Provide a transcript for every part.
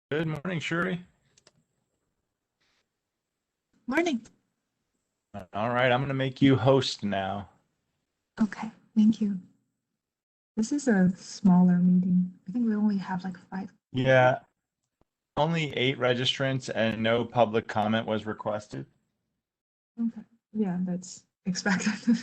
Good morning, Shuri. Morning. All right, I'm going to make you host now. Okay, thank you. This is a smaller meeting. I think we only have like 5. Yeah, only 8 registrants and no public comment was requested. Okay. Yeah, that's expected.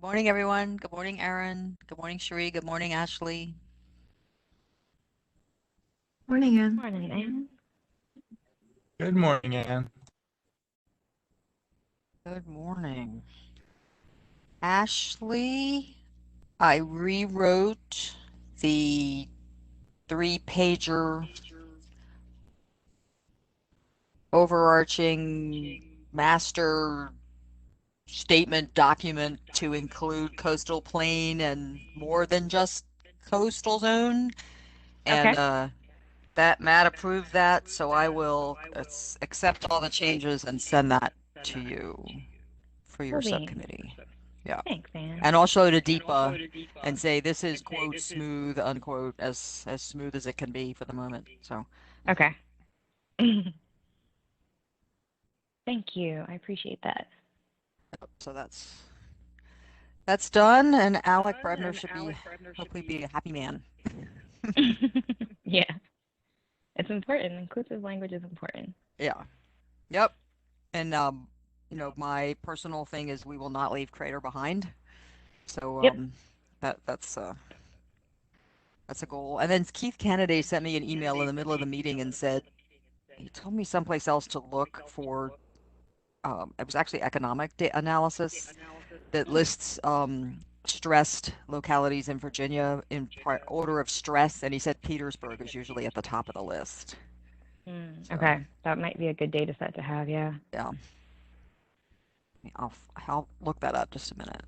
Good morning, everyone. Good morning, Erin. Good morning, Cherie. Good morning, Ashley. Morning, Anne. Morning, Anne. Good morning, Ann. Good morning. Ashley, I rewrote the 3-pager overarching master statement document to include coastal plain and more than just coastal zone. And that Matt approved that, so I will accept all the changes and send that to you for your Cool beans. subcommittee. Yeah. Thanks, Anne. And I'll show to Deepa and say this is quote smooth, unquote, as smooth as it can be for the moment. So Okay. Thank you. I appreciate that. so that's done, and Alec Brebner should hopefully be a happy man. Yeah. It's important. Inclusive language is important. Yeah. Yep. And you know, my personal thing is we will not leave Crater behind. So Yep. that's a goal. And then Keith Kennedy sent me an email in the middle of the meeting and said he told me someplace else to look for it was actually economic analysis that lists stressed localities in Virginia in order of stress, and he said Petersburg is usually at the top of the list. So, Okay, that might be a good data set to have, yeah. yeah. I'll look that up just a minute.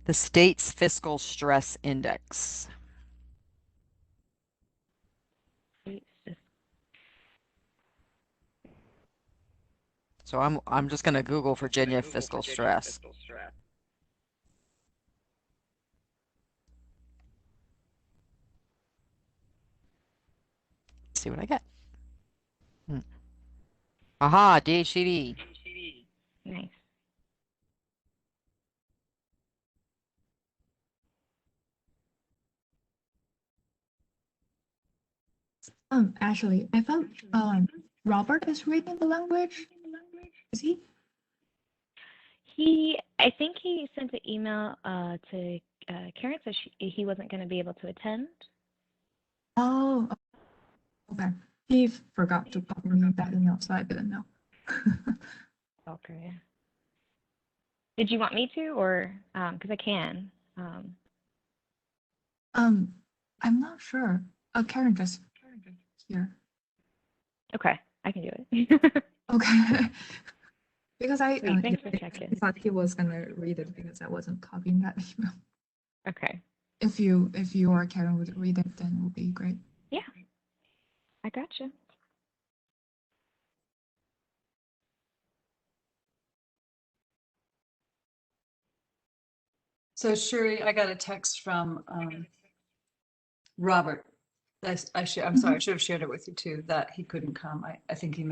The state's fiscal stress index. So I'm just going to Google Virginia fiscal stress. See what I get. Aha, DHCD. Nice. Actually, I thought Robert is reading the language. Is he? I think he sent an email to Karen, so he wasn't going to be able to attend. Oh, okay. He forgot to copy me that email, so I didn't know. Okay. Did you want me to, or because I can? I'm not sure. Karen just here. Okay, I can do it. Okay. Because Sweet, thanks for checking. thought he was gonna read it because I wasn't copying that email. Okay. If you or Karen would read it, then it would be great. Yeah, I gotcha. So Shuri, I got a text from Robert. I'm sorry, I should have shared it with you too, that he couldn't come. I think he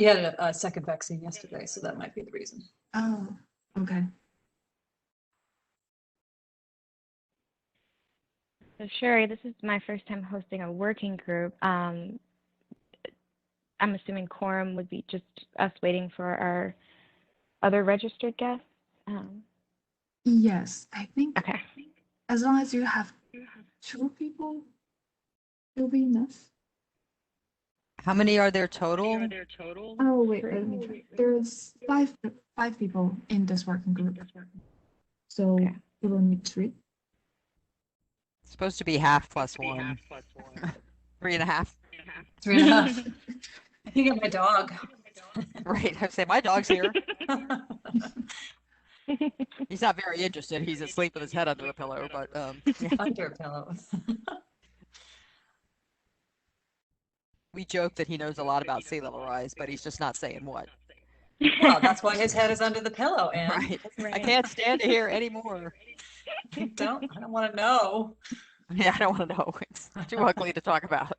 had a second vaccine yesterday, so that might be the reason. Oh, okay. So Sherry, this is my first time hosting a working group. I'm assuming quorum would be just us waiting for our other registered guests. Yes, I think Okay. as long as you have 2 people, it'll be enough. How many are there total? Oh wait, let me check. There's five people in this working group, so Okay. we will need 3. It's supposed to be half plus 1. 3.5. 3.5. I think of my dog. Right. I say my dog's here. He's not very interested. He's asleep with his head under a pillow, but yeah. Under a pillow. We joke that he knows a lot about sea level rise, but he's just not saying what. Well, that's why his head is under the pillow, Anne. Right. I can't stand to hear anymore. I don't want to know. Yeah, I don't want to know. It's too ugly to talk about.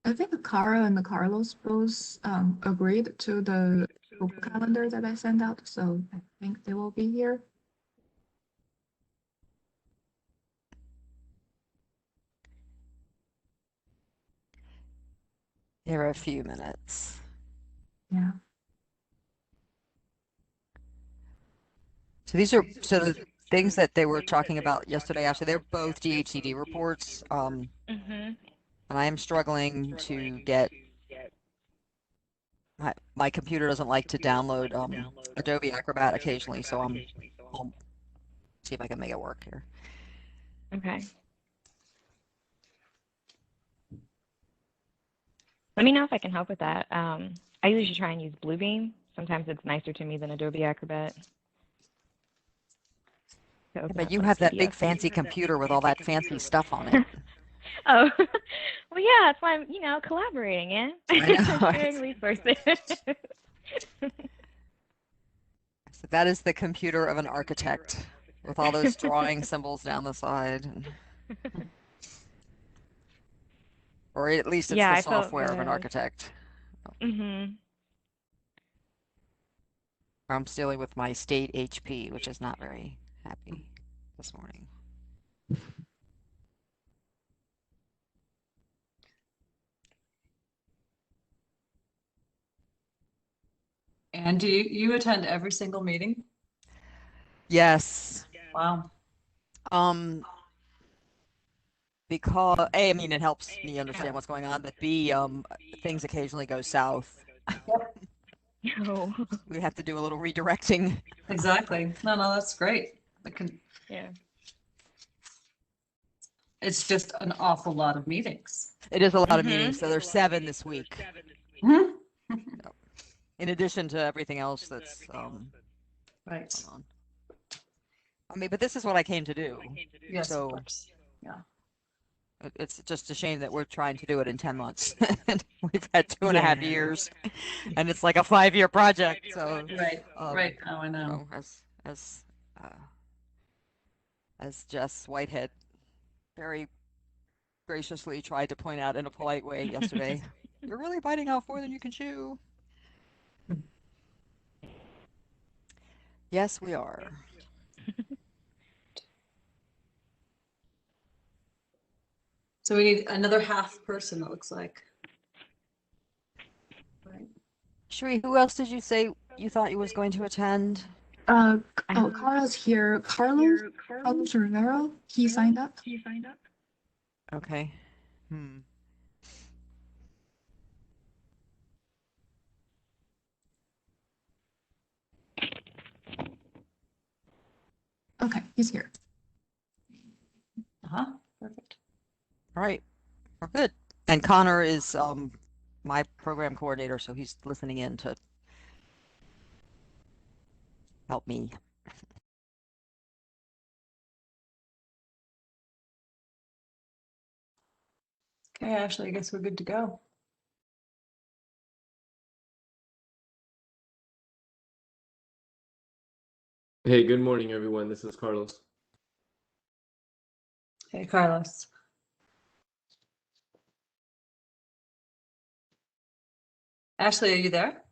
I think Cara and Carlos both agreed to the Google Calendar that I sent out, so I think they will be here. There are a few minutes. Yeah. So these are things that they were talking about yesterday, actually, they're both DHCD reports. Mhm. And I am struggling to get my computer doesn't like to download Adobe Acrobat occasionally, so I'll see if I can make it work here. Okay. Let me know if I can help with that. I usually try and use Bluebeam. Sometimes it's nicer to me than Adobe Acrobat. To Yeah, open but up you my have that big PDF. fancy computer with all that fancy stuff on it. Oh, well, yeah, that's why I'm, collaborating, yeah? I know, right? Sharing resources. So that is the computer of an architect with all those drawing symbols down the side. Or at least it's Yeah, the I felt software of an good. architect. Mhm. I'm dealing with my state HP, which is not very happy this morning. And do you attend every single meeting? Yes. Wow. Because A, I mean, it helps me understand what's going on, but B, things occasionally go south. No. We have to do a little redirecting. Exactly. No, that's great. Yeah. It's just an awful lot of meetings. It is a lot of Mhm. meetings, so there's 7 this week, Mhm. in addition to everything else that's Right. going on. I mean, but this is what I came to do. Yes, So of course. Yeah. it's just a shame that we're trying to do it in 10 months. And we've had 2.5 Yeah. years, and it's like a 5-year project. So Right. Right. Oh, I you know. know, as Jess Whitehead very graciously tried to point out in a polite way yesterday, you're really biting off more than you can chew. Yes, we are. So we need another half person, it looks like. Right. Sheree, who else did you say you thought you was going to attend? Carlos here. Carlos Rivero, he signed up. Okay. Okay, he's here. Perfect. All right. We're good. And Connor is my program coordinator, so he's listening in to help me. Okay, Ashley, I guess we're good to go. Hey, good morning, everyone. This is Carlos. Hey, Carlos. Ashley, are you there?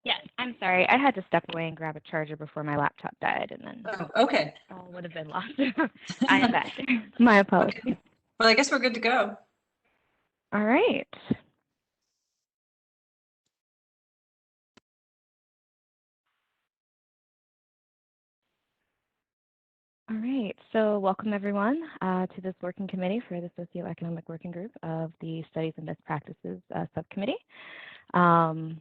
Yes, I'm sorry. I had to step away and grab a charger before my laptop died, and then Oh, okay. all would have been lost. I am back. My apologies. Okay. Well, I guess we're good to go. All right. All right, so welcome everyone to this working committee for the Socioeconomic Working Group of the Studies and Best Practices Subcommittee. So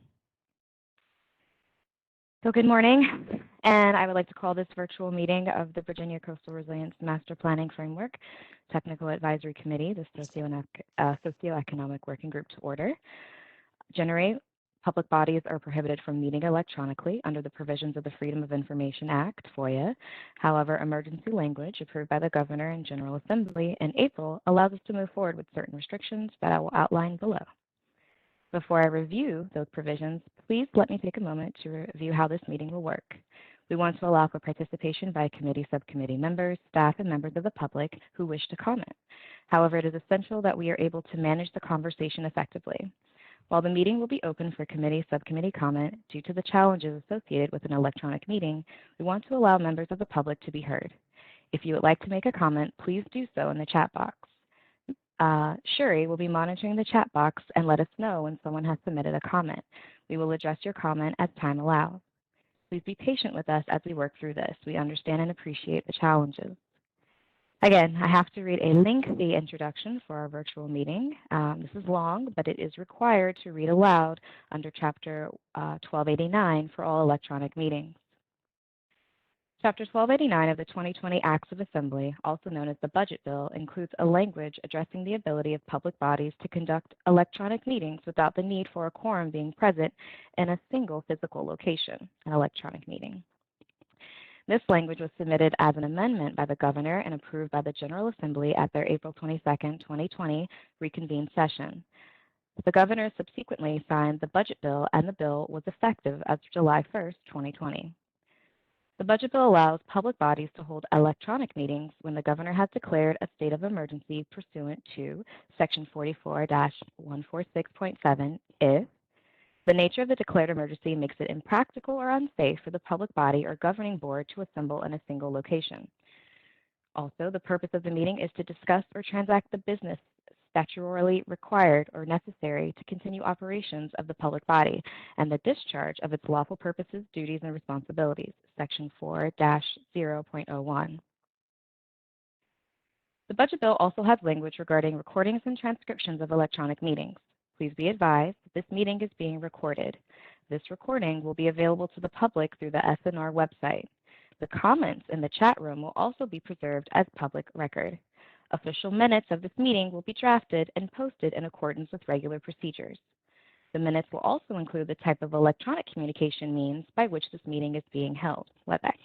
good morning, and I would like to call this virtual meeting of the Virginia Coastal Resilience Master Planning Framework Technical Advisory Committee, the Socioeconomic Working Group, to order. Generally, public bodies are prohibited from meeting electronically under the provisions of the Freedom of Information Act, FOIA. However, emergency language approved by the Governor and General Assembly in April allows us to move forward with certain restrictions that I will outline below. Before I review those provisions, please let me take a moment to review how this meeting will work. We want to allow for participation by committee, subcommittee members, staff, and members of the public who wish to comment. However, it is essential that we are able to manage the conversation effectively. While the meeting will be open for committee, subcommittee comment, due to the challenges associated with an electronic meeting, we want to allow members of the public to be heard. If you would like to make a comment, please do so in the chat box. Shuri will be monitoring the chat box and let us know when someone has submitted a comment. We will address your comment as time allows. please be patient with us as we work through this. We understand and appreciate the challenges. Again, I have to read a lengthy introduction for our virtual meeting. This is long, but it is required to read aloud under Chapter 1289 for all electronic meetings. Chapter 1289 of the 2020 Acts of Assembly, also known as the Budget Bill, includes a language addressing the ability of public bodies to conduct electronic meetings without the need for a quorum being present in a single physical location, an electronic meeting. This language was submitted as an amendment by the governor and approved by the General Assembly at their April 22, 2020 reconvened session. The governor subsequently signed the budget bill, and the bill was effective as of July 1, 2020. The budget bill allows public bodies to hold electronic meetings when the governor has declared a state of emergency pursuant to Section 44-146.7 if the nature of the declared emergency makes it impractical or unsafe for the public body or governing board to assemble in a single location. Also, the purpose of the meeting is to discuss or transact the business statutorily required or necessary to continue operations of the public body and the discharge of its lawful purposes, duties, and responsibilities, Section 4-0.01. The budget bill also has language regarding recordings and transcriptions of electronic meetings. Please be advised that this meeting is being recorded. This recording will be available to the public through the SNR website. The comments in the chat room will also be preserved as public record. Official minutes of this meeting will be drafted and posted in accordance with regular procedures. The minutes will also include the type of electronic communication means by which this meeting is being held, WebEx.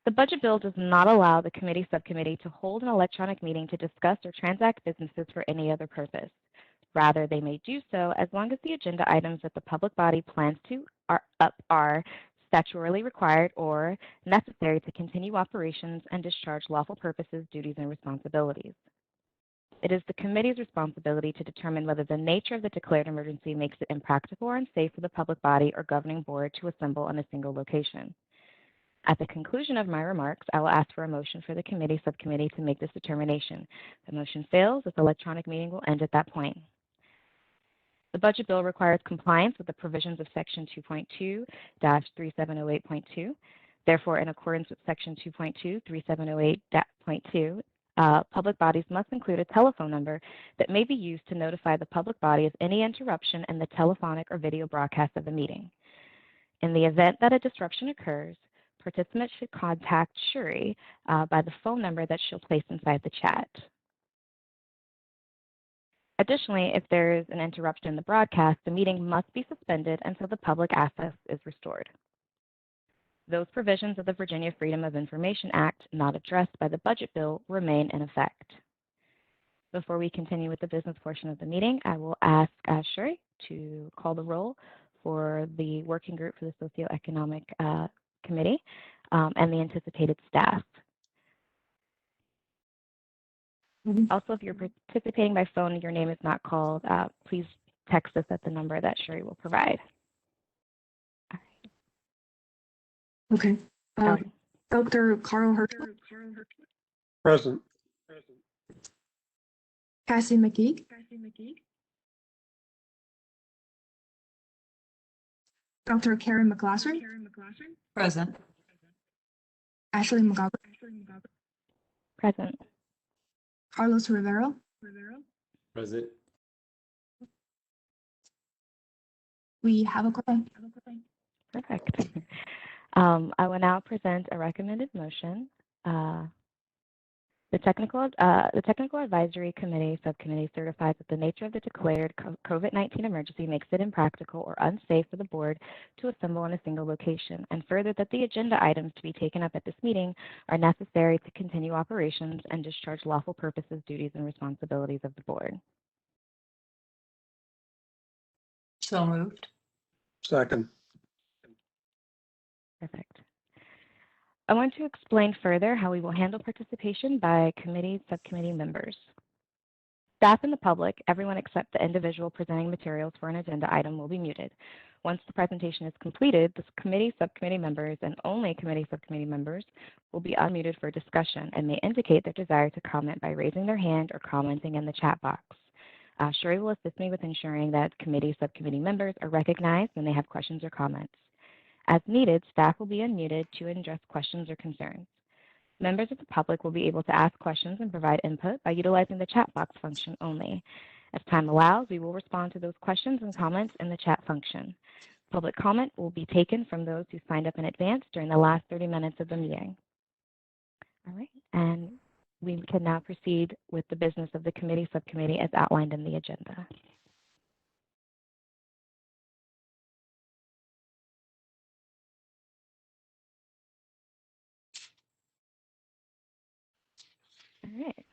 The budget bill does not allow the committee subcommittee to hold an electronic meeting to discuss or transact businesses for any other purpose. Rather, they may do so as long as the agenda items that the public body plans to are statutorily required or necessary to continue operations and discharge lawful purposes, duties, and responsibilities. It is the committee's responsibility to determine whether the nature of the declared emergency makes it impractical or unsafe for the public body or governing board to assemble in a single location. At the conclusion of my remarks, I will ask for a motion for the committee subcommittee to make this determination. If the motion fails, this electronic meeting will end at that point. The budget bill requires compliance with the provisions of Section 2.2-3708.2. Therefore, in accordance with Section 2.2-3708.2, public bodies must include a telephone number that may be used to notify the public body of any interruption in the telephonic or video broadcast of the meeting. In the event that a disruption occurs, participants should contact Shuri by the phone number that she'll place inside the chat. Additionally, if there is an interruption in the broadcast, the meeting must be suspended until the public access is restored. Those provisions of the Virginia Freedom of Information Act not addressed by the budget bill remain in effect. Before we continue with the business portion of the meeting, I will ask Shuri to call the roll for the working group for the Socioeconomic Committee and the anticipated staff. Also, if you're participating by phone and your name is not called, please text us at the number that Shuri will provide. Okay. Dr. Carl Hertzler. Present. Cassie McGee. Dr. Karen McGlasser. Present. Ashley McGovern. Present. Carlos Rivero. Present. We have a quorum. Perfect. I will now present a recommended motion. The Technical Advisory Committee subcommittee certifies that the nature of the declared COVID-19 emergency makes it impractical or unsafe for the board to assemble in a single location, and further that the agenda items to be taken up at this meeting are necessary to continue operations and discharge lawful purposes, duties, and responsibilities of the board. So moved. Second. Perfect. I want to explain further how we will handle participation by committee subcommittee members. Staff and the public, everyone except the individual presenting materials for an agenda item, will be muted. Once the presentation is completed, the committee subcommittee members and only committee subcommittee members will be unmuted for discussion and may indicate their desire to comment by raising their hand or commenting in the chat box. Sherry will assist me with ensuring that subcommittee members are recognized when they have questions or comments. As needed, staff will be unmuted to address questions or concerns. Members of the public will be able to ask questions and provide input by utilizing the chat box function only. As time allows, we will respond to those questions and comments in the chat function. Public comment will be taken from those who signed up in advance during the last 30 minutes of the meeting. All right, and we can now proceed with the business of the subcommittee as outlined in the agenda. All right.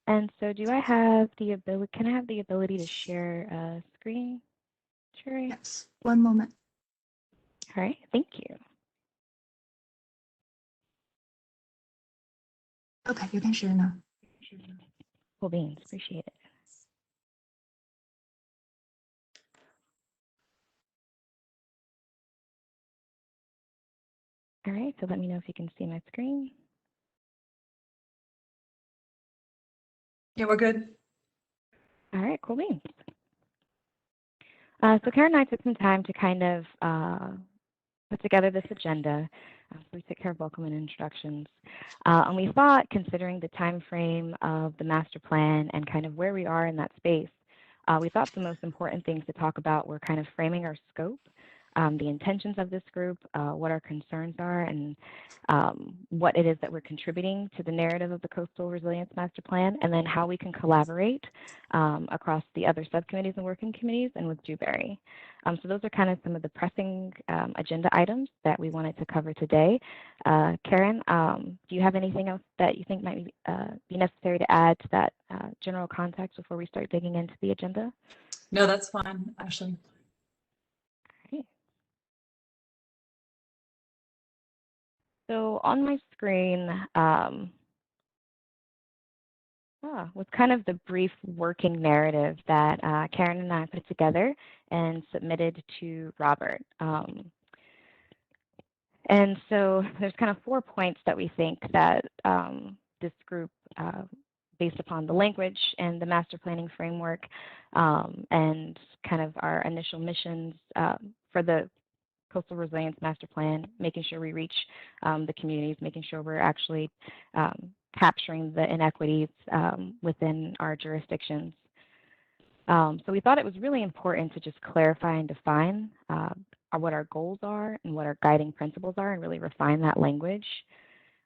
And so do I have the ability, can I have the ability to share a screen, Sherry? Yes, one moment. All right, thank you. Okay, you can share now. Cool beans, appreciate it. All right, so let me know if you can see my screen. Yeah, we're good. All right, cool beans. So Karen and I took some time to kind of put together this agenda. So we took care of welcome and introductions. And we thought, considering the time frame of the master plan and kind of where we are in that space, we thought the most important things to talk about were kind of framing our scope, the intentions of this group, what our concerns are, and what it is that we're contributing to the narrative of the Coastal Resilience Master Plan, and then how we can collaborate across the other subcommittees and working committees and with Dewberry. So those are kind of some of the pressing agenda items that we wanted to cover today. Karen, do you have anything else that you think might be necessary to add to that general context before we start digging into the agenda? No, that's fine, Ashley. Okay. So on my screen was kind of the brief working narrative that Karen and I put together and submitted to Robert. And so there's kind of 4 points that we think that this group, based upon the language and the master planning framework and kind of our initial missions for the Coastal Resilience Master Plan, making sure we reach the communities, making sure we're actually capturing the inequities within our jurisdictions. So we thought it was really important to just clarify and define what our goals are and what our guiding principles are, and really refine that language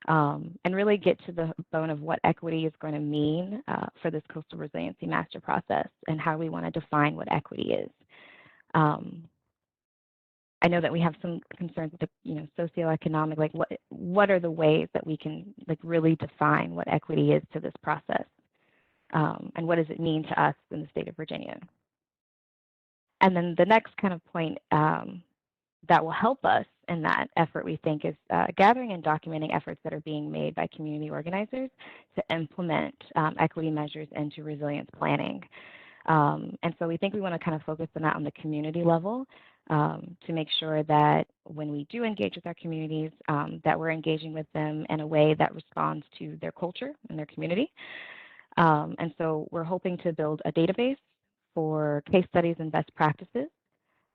and really get to the bone of what equity is going to mean for this coastal resiliency master process and how we want to define what equity is. I know that we have some concerns with the, socioeconomic, like what are the ways that we can like really define what equity is to this process, and what does it mean to us in the state of Virginia? And then the next kind of point that will help us in that effort, we think, is gathering and documenting efforts that are being made by community organizers to implement equity measures into resilience planning. And so we think we want to kind of focus on that on the community level to make sure that when we do engage with our communities, that we're engaging with them in a way that responds to their culture and their community. And so we're hoping to build a database for case studies and best practices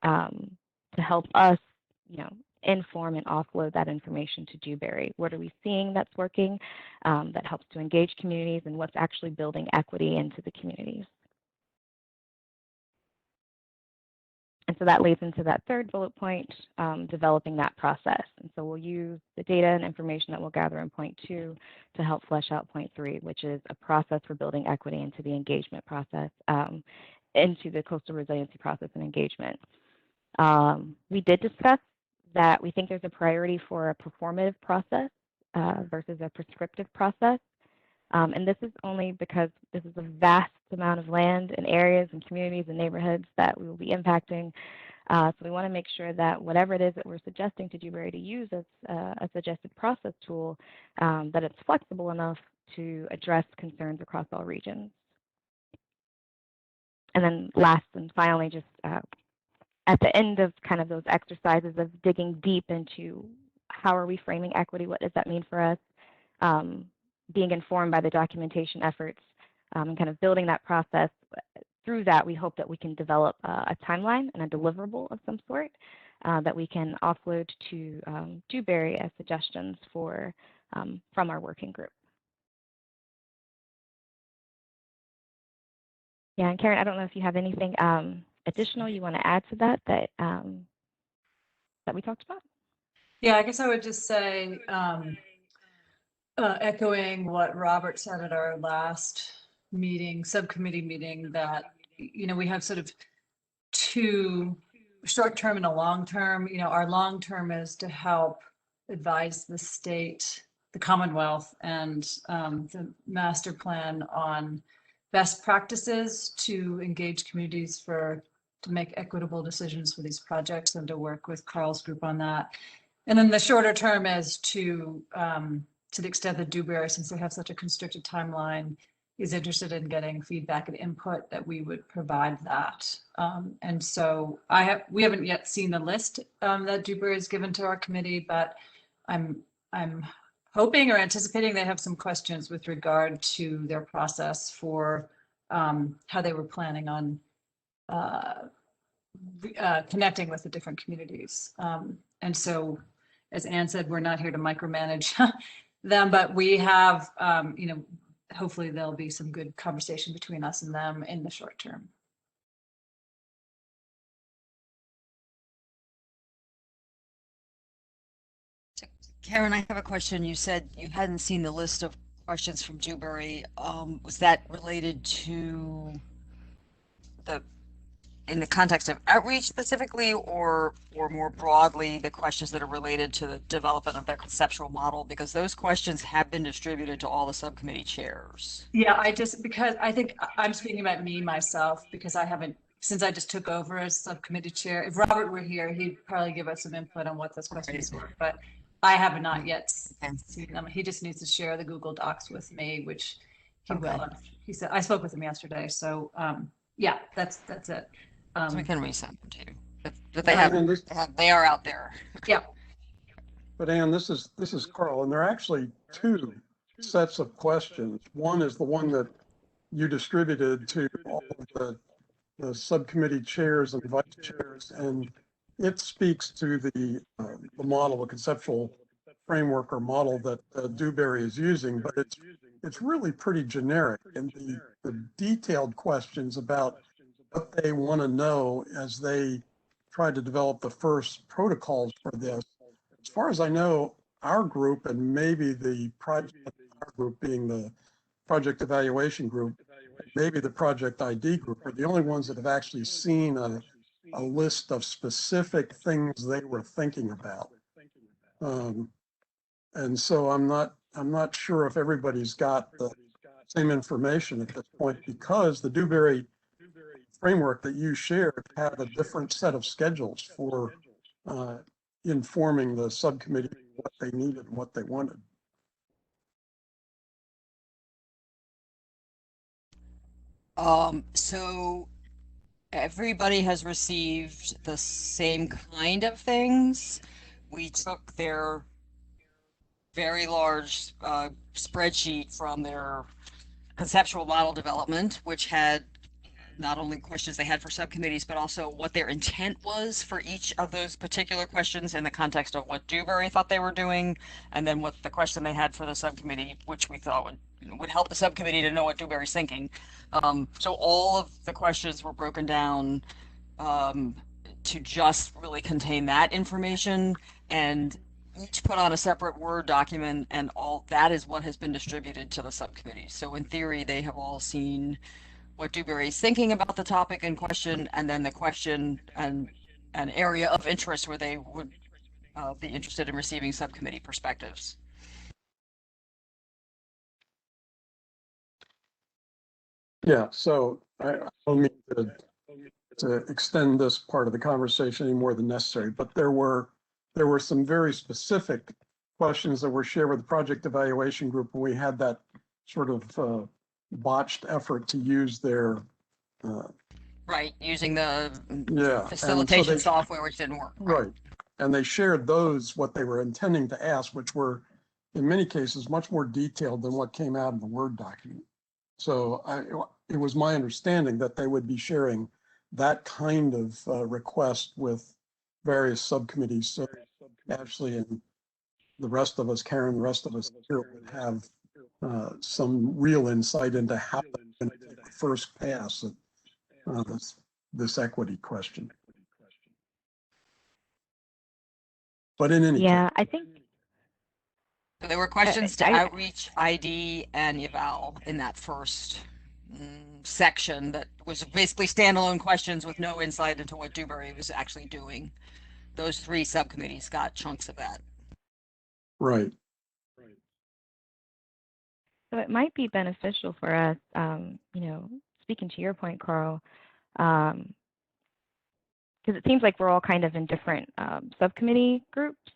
to help us, inform and offload that information to Dewberry. What are we seeing that's working that helps to engage communities, and what's actually building equity into the communities? And so that leads into that third bullet point, developing that process. And so we'll use the data and information that we'll gather in point 2 to help flesh out point 3, which is a process for building equity into the engagement process, into the coastal resiliency process and engagement. We did discuss that we think there's a priority for a performative process versus a prescriptive process. And this is only because this is a vast amount of land and areas and communities and neighborhoods that we will be impacting. So we want to make sure that whatever it is that we're suggesting to Dewberry to use as a suggested process tool, that it's flexible enough to address concerns across all regions. And then last and finally, just at the end of kind of those exercises of digging deep into how are we framing equity, what does that mean for us, being informed by the documentation efforts, and kind of building that process. Through that, we hope that we can develop a timeline and a deliverable of some sort that we can offload to Dewberry as suggestions for from our working group. Yeah, and Karen, I don't know if you have anything additional you want to add to that that we talked about. Yeah, I guess I would just say, echoing what Robert said at our last meeting, subcommittee meeting, that, you know, we have sort of two, short term and a long term. You know, our long term is to help advise the state, the Commonwealth, and the master plan on best practices to engage communities to make equitable decisions for these projects, and to work with Carl's group on that. And then the shorter term is to the extent that Dewberry, since they have such a constricted timeline, is interested in getting feedback and input, that we would provide that. And so we haven't yet seen the list that Dewberry has given to our committee, but I'm hoping or anticipating they have some questions with regard to their process for how they were planning on connecting with the different communities. And so, as Anne said, we're not here to micromanage them, but we have, you know, hopefully there'll be some good conversation between us and them in the short term. Karen, I have a question. You said you hadn't seen the list of questions from Dewberry. Was that related to in the context of outreach specifically, or more broadly, the questions that are related to the development of their conceptual model? Because those questions have been distributed to all the subcommittee chairs. Yeah, because I think I'm speaking about myself, because I haven't, since I just took over as subcommittee chair. If Robert were here, he'd probably give us some input on what those questions were, but I have not yet seen them. He just needs to share the Google Docs with me, which he will. He said, I spoke with him yesterday. So yeah, that's it. So we can resend them to you. But they are out there. Yeah. But Anne, this is Carl, and there are actually two sets of questions. One is the one that you distributed to all of the subcommittee chairs and vice chairs, and it speaks to the model, the conceptual framework or model that Dewberry is using, but it's really pretty generic. And the detailed questions about what they want to know as they try to develop the first protocols for this. As far as I know, our group, and maybe the project, our group being the project evaluation group, maybe the project ID group, are the only ones that have actually seen a list of specific things they were thinking about. And so I'm not sure if everybody's got the same information at this point, because the Dewberry framework that you shared had a different set of schedules for informing the subcommittee what they needed and what they wanted. So everybody has received the same kind of things. We took their very large spreadsheet from their conceptual model development, which had not only questions they had for subcommittees, but also what their intent was for each of those particular questions in the context of what Dewberry thought they were doing, and then what the question they had for the subcommittee, which we thought would help the subcommittee to know what Dewberry's thinking. So all of the questions were broken down to just really contain that information, and each put on a separate Word document, and all that is what has been distributed to the subcommittee. So in theory, they have all seen what Dewberry is thinking about the topic in question, and then the question and an area of interest where they would be interested in receiving subcommittee perspectives. Yeah, so I don't mean to extend this part of the conversation any more than necessary, but there were some very specific questions that were shared with the project evaluation group, and we had that sort of botched effort to use their right, using the facilitation software, which didn't work. Right. And they shared those, what they were intending to ask, which were in many cases much more detailed than what came out of the Word document. So it was my understanding that they would be sharing that kind of request with various subcommittees. So Ashley and the rest of us, Karen, the rest of us here would have some real insight into how they're going to take the first pass at this equity question. But in any Yeah, case, I think So there were questions to I- outreach, ID, and eval in that first section that was basically standalone questions with no insight into what Dewberry was actually doing. Those three subcommittees got chunks of that. right. so it might be beneficial for us, you know, speaking to your point, Carl, because it seems like we're all kind of in different subcommittee groups.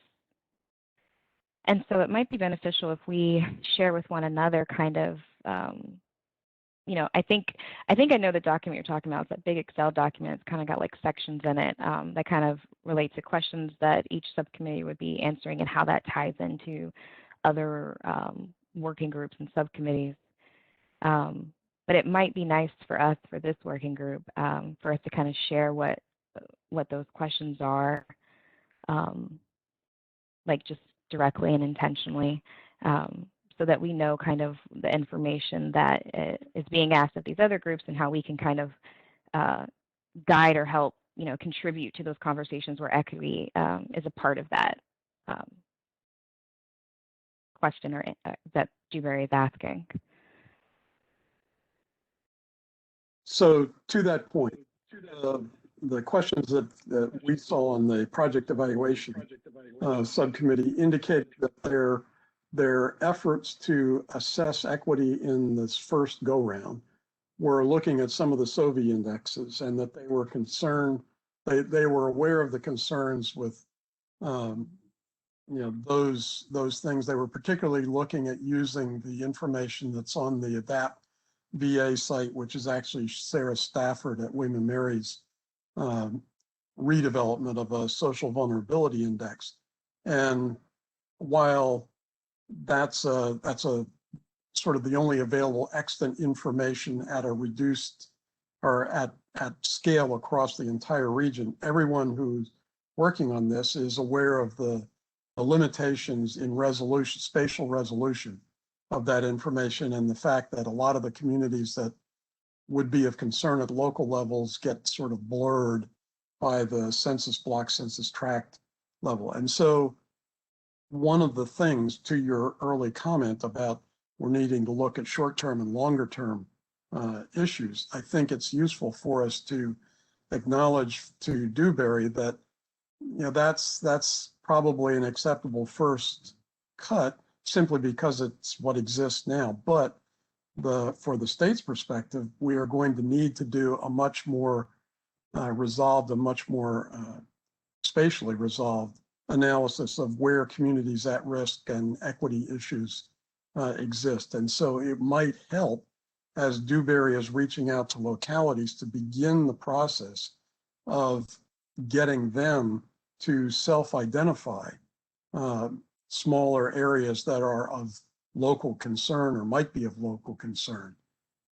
And so it might be beneficial if we share with one another kind of, you know, I think I know the document you're talking about. It's that big Excel document. It's kind of got like sections in it that kind of relate to questions that each subcommittee would be answering and how that ties into other working groups and subcommittees. But it might be nice for us, for this working group, for us to kind of share what those questions are, like just directly and intentionally, so that we know kind of the information that is being asked of these other groups and how we can kind of guide or help, you know, contribute to those conversations where equity is a part of that question or that Dewberry is asking. So to that point, the questions that we saw on the project evaluation subcommittee indicate that their efforts to assess equity in this first go round were looking at some of the SOVI indexes, and that they were concerned, they were aware of the concerns with you know, those things. They were particularly looking at using the information that's on the ADAPT VA site, which is actually Sarah Stafford at William & Mary's redevelopment of a social vulnerability index. And while that's a sort of the only available extant information at a reduced or at scale across the entire region, everyone who's working on this is aware of the limitations in resolution, spatial resolution of that information, and the fact that a lot of the communities that would be of concern at local levels get sort of blurred by the census block, census tract level. And so one of the things, to your early comment about we're needing to look at short-term and longer-term issues, I think it's useful for us to acknowledge to Dewberry that, you know, that's probably an acceptable first cut, simply because it's what exists now. But for the state's perspective, we are going to need to do a much more resolved, a much more spatially resolved analysis of where communities at risk and equity issues exist. And so it might help, as Dewberry is reaching out to localities, to begin the process of getting them to self-identify smaller areas that are of local concern or might be of local concern,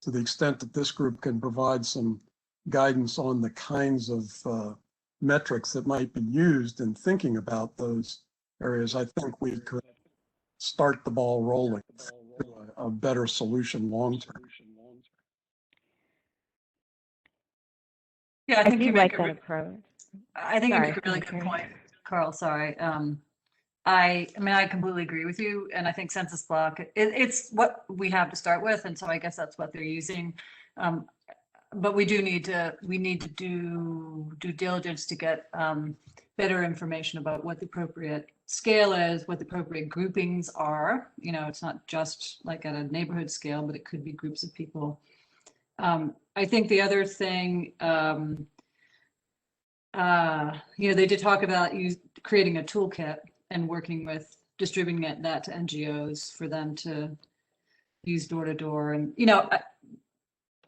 to the extent that this group can provide some guidance on the kinds of metrics that might be used in thinking about those areas. I think we could start the ball rolling to a better solution long-term. Yeah, I think you like make that approach. I think you Sorry, make a really go good ahead, point, Carl. Sorry. I mean, I completely agree with you. And I think census block, it's what we have to start with. And so I guess that's what they're using. But we need to do due diligence to get better information about what the appropriate scale is, what the appropriate groupings are. You know, it's not just like at a neighborhood scale, but it could be groups of people. I think the other thing, you know, they did talk about creating a toolkit and working with distributing that to NGOs for them to use door to door. And, you know,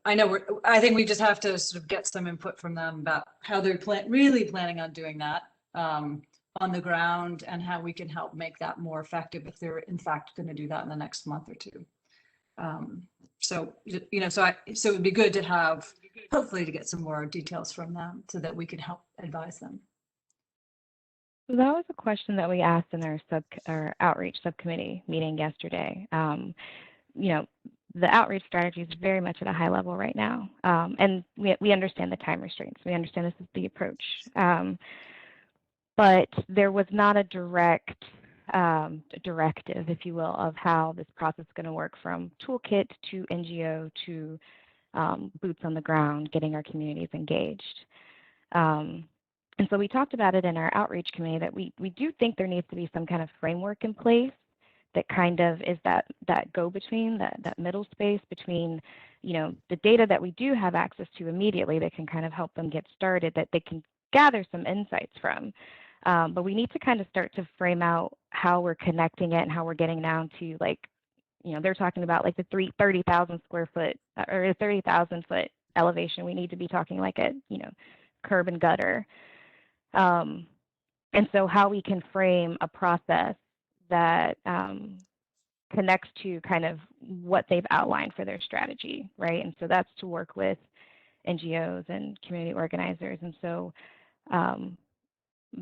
I know I think we just have to sort of get some input from them about how they're really planning on doing that on the ground, and how we can help make that more effective if they're in fact going to do that in the next month or two. So, so it would be good to have, hopefully to get some more details from them so that we could help advise them. So that was a question that we asked in our outreach subcommittee meeting yesterday. The outreach strategy is very much at a high level right now. And we understand the time restraints. We understand this is the approach. But there was not a direct directive, if you will, of how this process is going to work, from toolkit to NGO to boots on the ground, getting our communities engaged. And so we talked about it in our outreach committee that we do think there needs to be some kind of framework in place that kind of is that go-between, that middle space between, the data that we do have access to immediately that can kind of help them get started, that they can gather some insights from. But we need to kind of start to frame out how we're connecting it and how we're getting down to, like, they're talking about like the 30,000 square foot or 30,000 foot elevation. We need to be talking like at, curb and gutter. And so how we can frame a process that connects to kind of what they've outlined for their strategy, right? And so that's to work with NGOs and community organizers. And so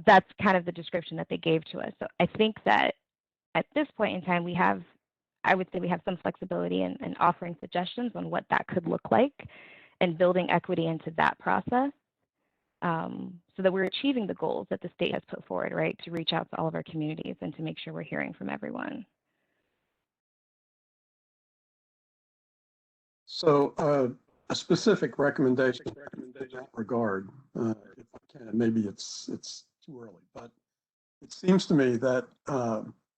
that's kind of the description that they gave to us. So I think that at this point in time, I would say we have some flexibility in offering suggestions on what that could look like and building equity into that process. So that we're achieving the goals that the state has put forward, right, to reach out to all of our communities and to make sure we're hearing from everyone. So a specific recommendation in that regard, if I can, maybe it's too early, but it seems to me that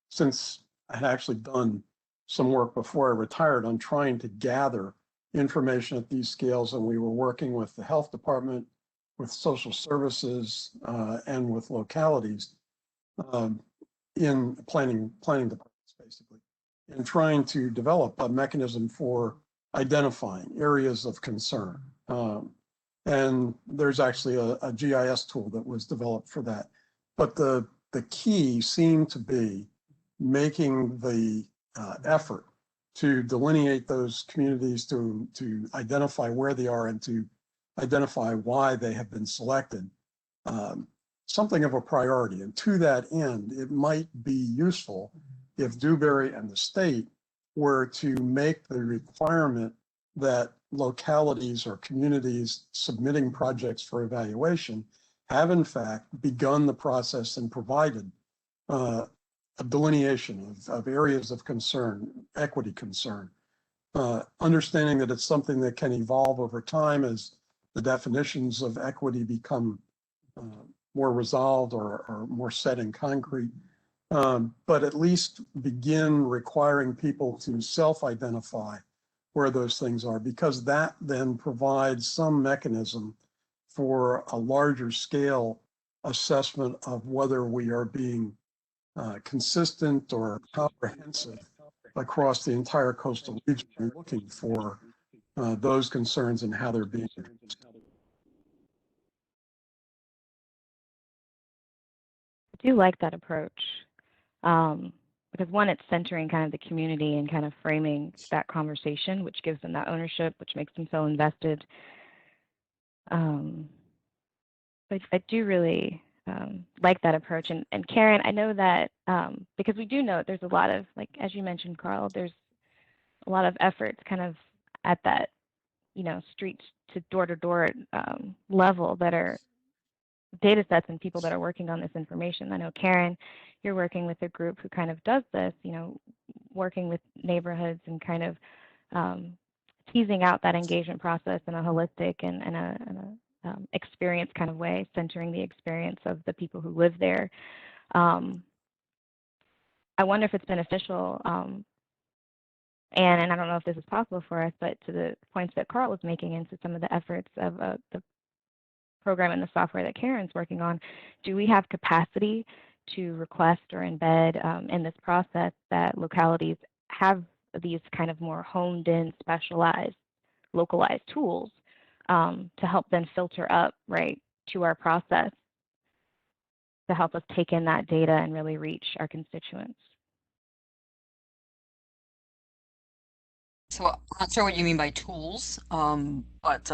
since I had actually done some work before I retired on trying to gather information at these scales, and we were working with the health department, with social services, and with localities in planning departments, basically, and trying to develop a mechanism for identifying areas of concern. And there's actually a GIS tool that was developed for that. But the key seemed to be making the effort to delineate those communities, to identify where they are and to identify why they have been selected, something of a priority. And to that end, it might be useful if Dewberry and the state were to make the requirement that localities or communities submitting projects for evaluation have in fact begun the process and provided a delineation of areas of concern, equity concern, understanding that it's something that can evolve over time as the definitions of equity become more resolved or more set in concrete, but at least begin requiring people to self-identify where those things are, because that then provides some mechanism for a larger scale assessment of whether we are being consistent or comprehensive across the entire coastal region, looking for those concerns and how they're being addressed. I do like that approach because one, it's centering kind of the community and kind of framing that conversation, which gives them that ownership, which makes them so invested. But I do really like that approach. And Karen, I know that because we do know there's a lot of, like, as you mentioned, Carl, there's a lot of efforts kind of at that, street to door level that are data sets and people that are working on this information. I know, Karen, you're working with a group who kind of does this, working with neighborhoods and kind of teasing out that engagement process in a holistic and a experience kind of way, centering the experience of the people who live there. I wonder if it's beneficial, and I don't know if this is possible for us, but to the points that Carl was making into some of the efforts of the program and the software that Karen's working on, do we have capacity to request or embed in this process that localities have these kind of more honed in, specialized, localized tools to help then filter up, right, to our process to help us take in that data and really reach our constituents? So I'm not sure what you mean by tools, but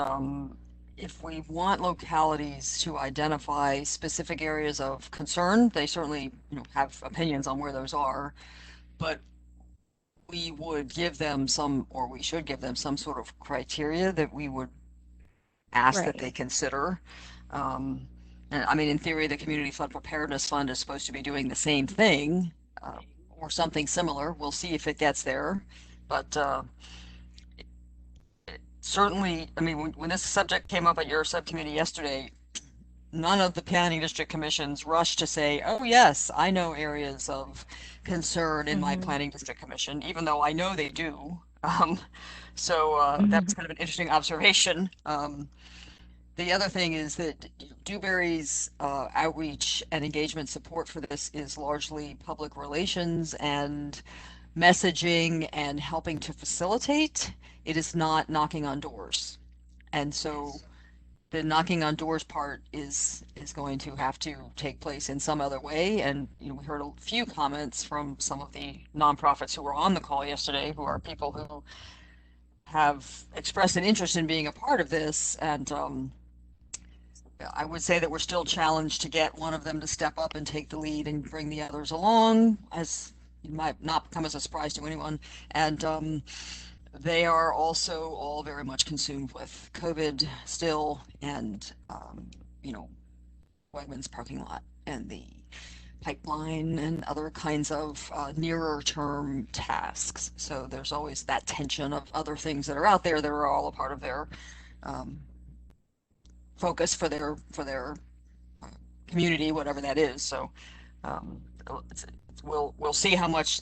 if we want localities to identify specific areas of concern, they certainly, have opinions on where those are, but we would give them some, or we should give them some sort of criteria that we would ask that they Right. consider. And I mean, in theory, the Community Flood Preparedness Fund is supposed to be doing the same thing, or something similar. We'll see if it gets there, but certainly, I mean, when this subject came up at your subcommittee yesterday, none of the planning district commissions rushed to say, oh, yes, I know areas of concern in my Mhm. planning district commission, even though I know they do. That's kind of an interesting observation. The other thing is that Dewberry's outreach and engagement support for this is largely public relations and messaging and helping to facilitate. It is not knocking on doors. And so the knocking on doors part is going to have to take place in some other way. And we heard a few comments from some of the nonprofits who were on the call yesterday, who are people who have expressed an interest in being a part of this. And I would say that we're still challenged to get one of them to step up and take the lead and bring the others along, as it might not come as a surprise to anyone. And they are also all very much consumed with COVID still, and Wegmans parking lot and the pipeline and other kinds of nearer term tasks. So there's always that tension of other things that are out there that are all a part of their um, focus for their community, whatever that is. So um, we'll see how much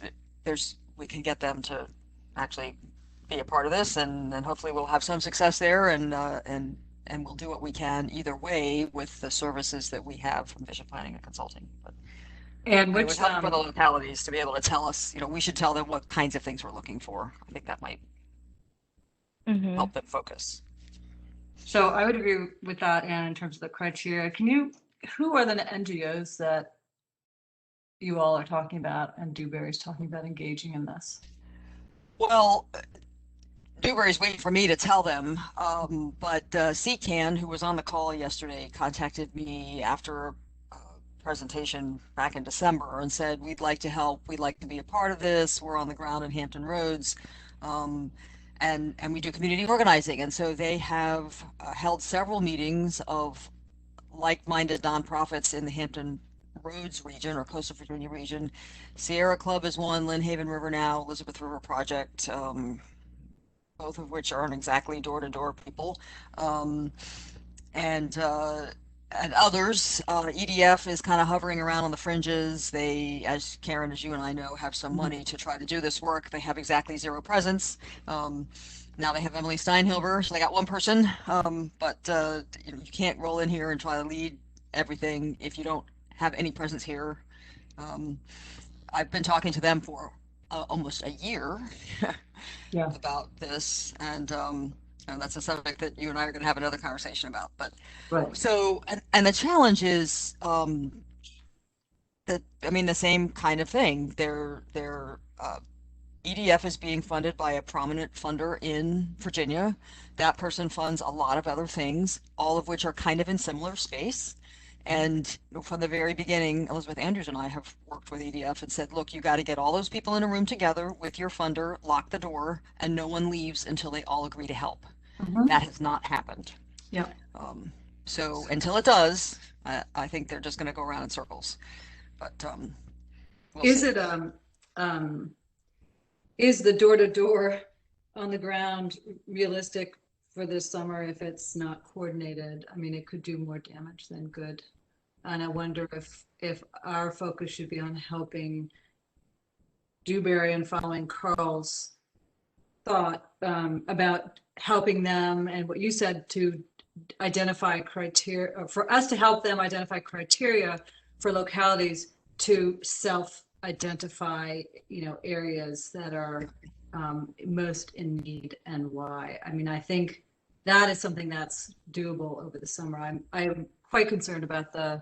we can get them to actually be a part of this, and then hopefully we'll have some success there, and we'll do what we can either way with the services that we have from vision planning and consulting. But And it would which, help for the localities to be able to tell us, we should tell them what kinds of things we're looking for. I think that might Mhm. help them focus. so I would agree with that, Anne, in terms of the criteria. Who are the NGOs that you all are talking about and Dewberry's talking about engaging in this? Well, Dewberry's waiting for me to tell them, but CCAN, who was on the call yesterday, contacted me after a presentation back in December and said, we'd like to help, we'd like to be a part of this, we're on the ground in Hampton Roads, and we do community organizing. And so they have held several meetings of like-minded nonprofits in the Hampton Roads region or Coastal Virginia region. Sierra Club is one, Lynn Haven River Now, Elizabeth River Project, both of which aren't exactly door-to-door people, um, and others. EDF is kind of hovering around on the fringes. They, as Karen, as you and I know, have some money to try to do this work. They have exactly zero presence. Now they have Emily Steinhilber, so they got one person, but you can't roll in here and try to lead everything if you don't have any presence here. I've been talking to them for almost a year Yeah. about this, and that's a subject that you and I are going to have another conversation about. But Right. so, and the challenge is that, I mean, the same kind of thing. Their EDF is being funded by a prominent funder in Virginia. That person funds a lot of other things, all of which are kind of in similar space. And from the very beginning, Elizabeth Andrews and I have worked with EDF and said, look, you got to get all those people in a room together with your funder, lock the door, and no one leaves until they all agree to help. Mhm. That has not happened. Yeah. So until it does, I think they're just going to go around in circles. But we'll Is see. it is the door-to-door on the ground realistic for this summer if it's not coordinated? I mean, it could do more damage than good. And I wonder if our focus should be on helping Dewberry and following Carl's thought about helping them and what you said to identify criteria, for us to help them identify criteria for localities to self-identify, areas that are most in need and why. I mean, I think that is something that's doable over the summer. I'm quite concerned about the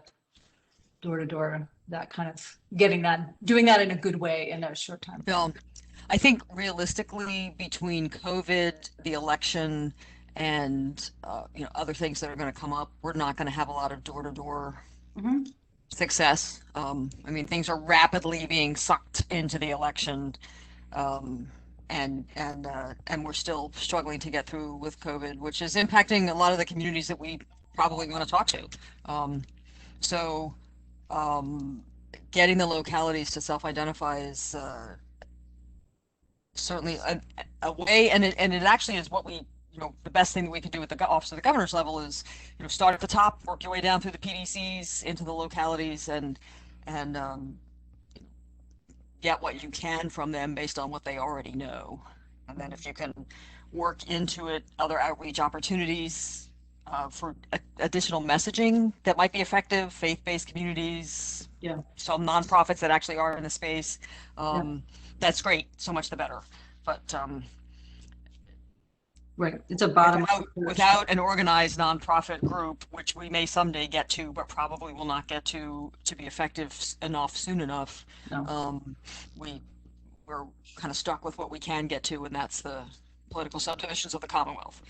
door to door, that kind of doing that in a good way in a short time. Well, I think realistically, between COVID, the election, and other things that are going to come up, we're not going to have a lot of door to door success. I mean, things are rapidly being sucked into the election, and we're still struggling to get through with COVID, which is impacting a lot of the communities that we probably want to talk to. So, getting the localities to self-identify is certainly a way, and it actually is what we, the best thing that we could do at the office of the governor's level is, start at the top, work your way down through the PDCs into the localities, and get what you can from them based on what they already know. And then if you can work into it other outreach opportunities for additional messaging that might be effective, faith-based communities, some nonprofits that actually are in the space, that's great. So much the better. But right, it's a bottom without an organized nonprofit group, which we may someday get to, but probably will not get to be effective enough soon enough. No. We're kind of stuck with what we can get to, and that's the political subdivisions of the Commonwealth.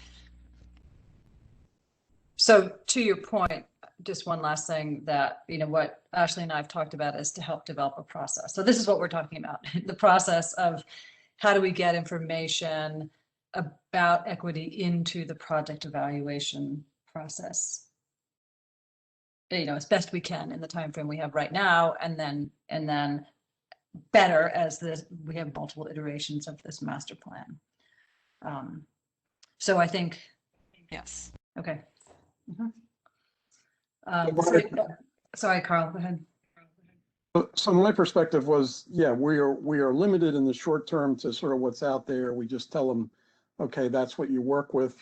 So to your point, just one last thing that, what Ashley and I have talked about is to help develop a process. So this is what we're talking about, the process of how do we get information about equity into the project evaluation process, as best we can in the time frame we have right now, and then better as we have multiple iterations of this master plan. So I think, yes. Okay. Well, Sorry, Carl, go ahead. So my perspective was, we are limited in the short term to sort of what's out there. We just tell them, okay, that's what you work with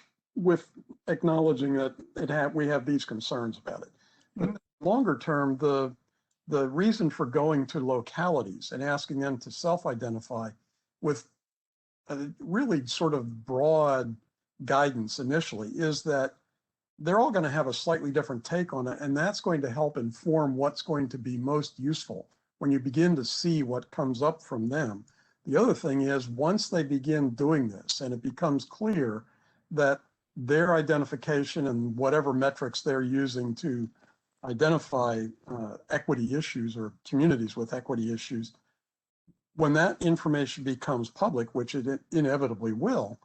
acknowledging that we have these concerns about it. But longer term, the reason for going to localities and asking them to self-identify with a really sort of broad guidance initially is that they're all going to have a slightly different take on it, and that's going to help inform what's going to be most useful when you begin to see what comes up from them. The other thing is, once they begin doing this and it becomes clear that their identification and whatever metrics they're using to identify equity issues or communities with equity issues, when that information becomes public, which it inevitably will,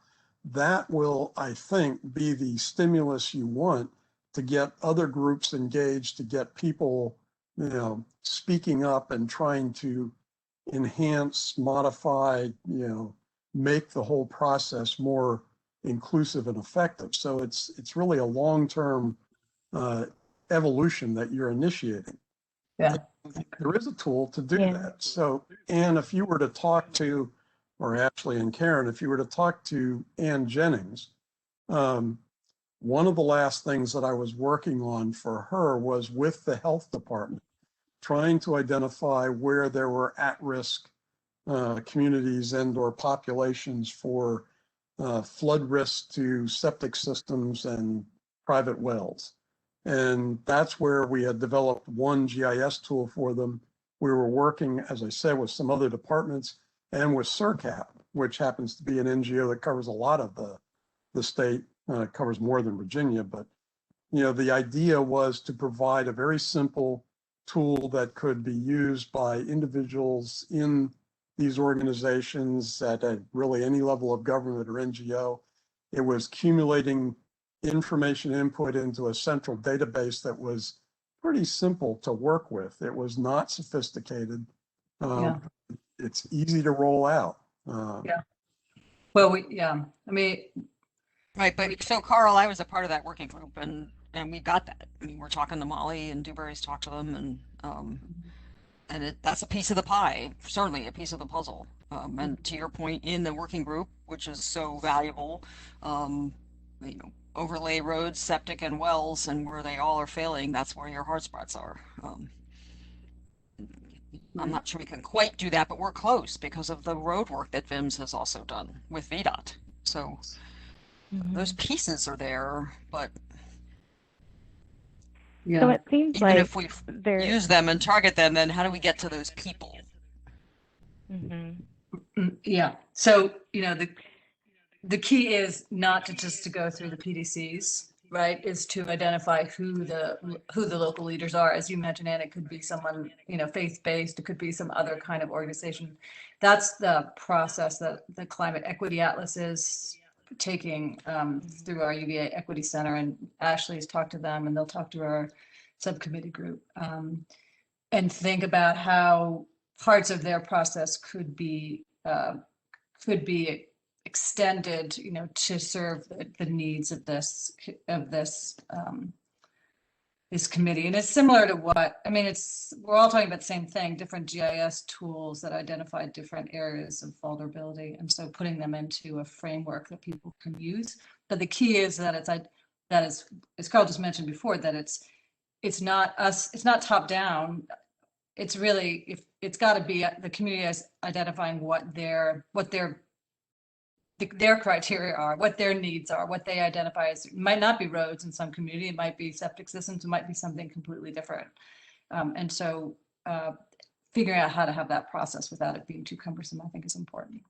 that will, I think, be the stimulus you want to get other groups engaged, to get people, speaking up and trying to enhance, modify, make the whole process more inclusive and effective. So it's really a long-term evolution that you're initiating. Yeah. There is a tool to do that. So, Anne, if you were to talk to, or Ashley and Karen, if you were to talk to Ann Jennings, one of the last things that I was working on for her was with the health department, trying to identify where there were at-risk communities and or populations for flood risk to septic systems and private wells. And that's where we had developed one GIS tool for them. We were working, as I said, with some other departments and with SRCAP, which happens to be an NGO that covers a lot of the state, covers more than Virginia. But, the idea was to provide a very simple tool that could be used by individuals in these organizations at really any level of government or NGO. It was accumulating information input into a central database that was pretty simple to work with. It was not sophisticated. It's easy to roll out. Well, I mean. Right, but so Carl, I was a part of that working group, and we got that. I mean, we're talking to Molly, and Dewberry's talked to them, and that's a piece of the pie, certainly a piece of the puzzle. And to your point, in the working group, which is so valuable, overlay roads, septic, and wells, and where they all are failing, that's where your hard spots are. I'm not sure we can quite do that, but we're close because of the road work that VIMS has also done with VDOT. So those pieces are there, but So it seems Even like if we there. use them and target them, then how do we get to those people? Yeah. So, the key is not to just to go through the PDCs, right? Is to identify who the local leaders are. As you mentioned, and it could be someone, faith-based, it could be some other kind of organization. That's the process that the Climate Equity Atlas is taking through our UVA Equity Center, and Ashley's talked to them, and they'll talk to our subcommittee group, and think about how parts of their process could be extended, to serve the needs of this this committee. And it's similar to we're all talking about the same thing, different GIS tools that identify different areas of vulnerability. And so putting them into a framework that people can use. But the key is that as Carl just mentioned before, that it's not top down. It's really, it's got to be the community as identifying what their criteria are, what their needs are, what they identify as. It might not be roads in some community, it might be septic systems, it might be something completely different. And so figuring out how to have that process without it being too cumbersome, I think, is important.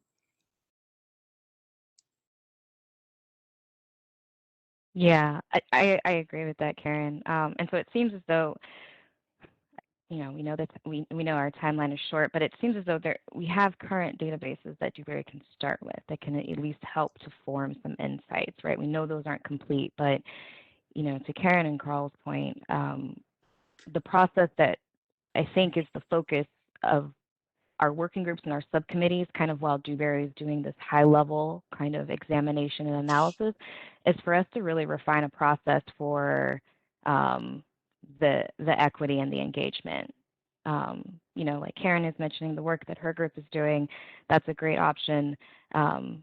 Yeah, I agree with that, Karen. And so it seems as though, we know that we know our timeline is short, but it seems as though we have current databases that Dewberry can start with that can at least help to form some insights, right? We know those aren't complete, but to Karen and Carl's point, the process that I think is the focus of our working groups and our subcommittees, kind of while Dewberry is doing this high level kind of examination and analysis, is for us to really refine a process for the equity and the engagement. Like Karen is mentioning the work that her group is doing, that's a great option to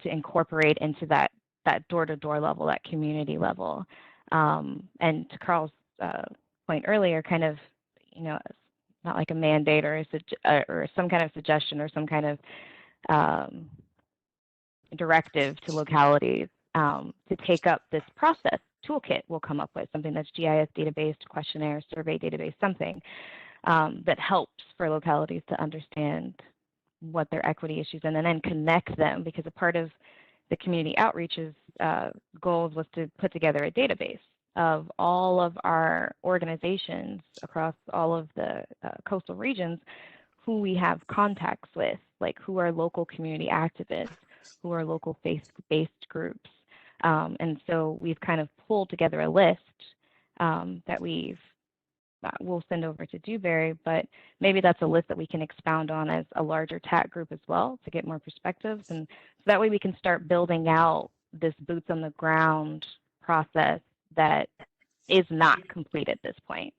incorporate into that door-to-door level, that community level. And to Carl's point earlier, kind of, not like a mandate or some kind of suggestion or some kind of directive to localities to take up this process toolkit we'll come up with, something that's GIS database, questionnaire, survey database, something that helps for localities to understand what their equity issues are, and then connect them, because a part of the community outreach's goals was to put together a database of all of our organizations across all of the coastal regions who we have contacts with, like who are local community activists, who are local faith-based groups. And so we've kind of pulled together a list that we'll send over to Dewberry, but maybe that's a list that we can expound on as a larger TAC group as well to get more perspectives. And so that way we can start building out this boots on the ground process that is not complete at this point.